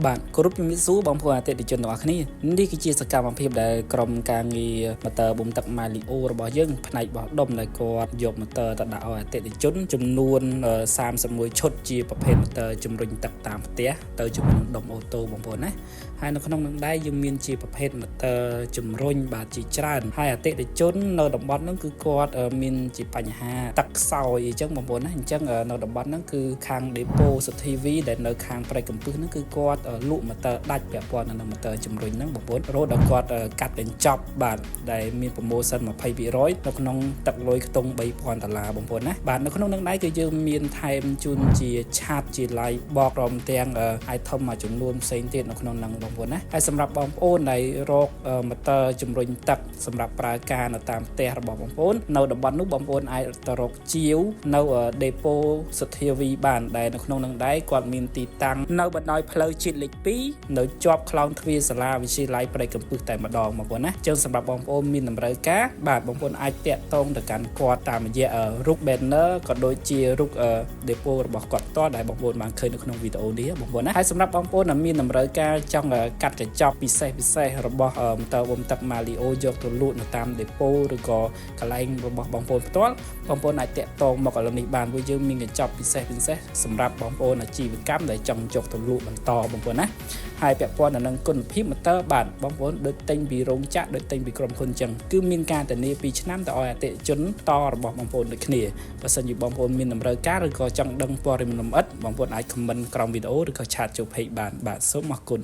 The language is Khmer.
បាទគោរពជំរាបសួរបងប្អូនអតិថិជនទាំងអស់គ្នានេះគឺជាសកម្មភាពដែលក្រុមការងារម៉ូទ័របូមទឹក Mario របស់យើងផ្នែកបោះដុំដែលគាត់យកម៉ូទ័រទៅដាក់ឲ្យអតិថិជនចំនួន31ឈុតជាប្រភេទម៉ូទ័រជំរុញទឹកតាមផ្ទះទៅជាមួយនឹងដុំអូតូបងប្អូនណាហើយនៅក្នុងនឹងដែរយើងមានជាប្រភេទម៉ូទ័រជំរុញបាទជាច្រើនហើយអតិថិជននៅតំបន់ហ្នឹងគឺគាត់មានជាបញ្ហាទឹកខ្សោយអញ្ចឹងបងប្អូនណាអញ្ចឹងនៅតំបន់ហ្នឹងគឺខាង Depo TV ដែលនៅខាងប្រៃកំពឹសហ្នឹងគឺគាត់លក់ម៉ូទ័រដាច់ពាក់ព័ន្ធនឹងម៉ូទ័រជំរុញហ្នឹងបងប្អូនរហូតដល់គាត់កាត់កញ្ចប់បាទដែលមានប្រម៉ូសិន 20% នៅក្នុងទឹកលុយខ្ទង់ $3,000 បងប្អូនណាបាទនៅក្នុងនឹងដែរគឺយើងមានថែមជូនជាឆាតជា live បកព្រមទាំង item មួយចំនួនផ្សេងទៀតនៅក្នុងហ្នឹងបងប្អូនណាហើយសម្រាប់បងប្អូនដែលរកម៉ូទ័រជំរុញទឹកសម្រាប់ប្រើការនៅតាមផ្ទះរបស់បងប្អូននៅតំបន់នោះបងប្អូនអាចទៅរកជាវនៅ Depo TV បានដែលនៅក្នុងនឹងដែរគាត់មានទីតាំងនៅបណ្ដោយផ្លូវជាតិលេខ 2 នៅជាប់ខ្លោងទ្វារសាលាវិទ្យាល័យប្រៃកំពឹសតែម្ដងបងប្អូនណាចឹងសម្រាប់បងប្អូនមានតម្រូវការបាទបងប្អូនអាចតាក់ទងទៅកាន់គាត់តាមរយៈរូប banner ក៏ដូចជារូប Depo របស់គាត់ផ្ទាល់ដែលបងប្អូនបានឃើញនៅក្នុងវីដេអូនេះបងប្អូនណាហើយសម្រាប់បងប្អូនដែលមានតម្រូវការចង់កាត់កញ្ចប់ពិសេសរបស់ម៉ូទ័របូមទឹក Mario យកទៅលក់នៅតាម Depo ឬក៏កន្លែងរបស់បងប្អូនផ្ទាល់បងប្អូនអាចតាក់ទងមកឥឡូវនេះបានព្រោះយើងមានកញ្ចប់ពិសេសសម្រាប់បងប្អូនអាជីវកម្មដែលចង់យកទៅលក់បន្តបងប្អូនណាហើយពាក់ព័ន្ធនឹងគុណភាពម៉ូទ័របាទបងប្អូនដូចទិញពីរោងចក្រដូចទិញពីក្រុមហ៊ុនចឹងគឺមានការធានា2ឆ្នាំទៅឲ្យអតិថិជនតរបស់បងប្អូនដូចគ្នាបើសិនជាបងប្អូនមានតម្រូវការឬក៏ចង់ដឹងព័ត៌មានលម្អិតបងប្អូនអាច comment ក្រោមវីដេអូឬក៏ឆាតចូល page បានបាទសូមអរគុណ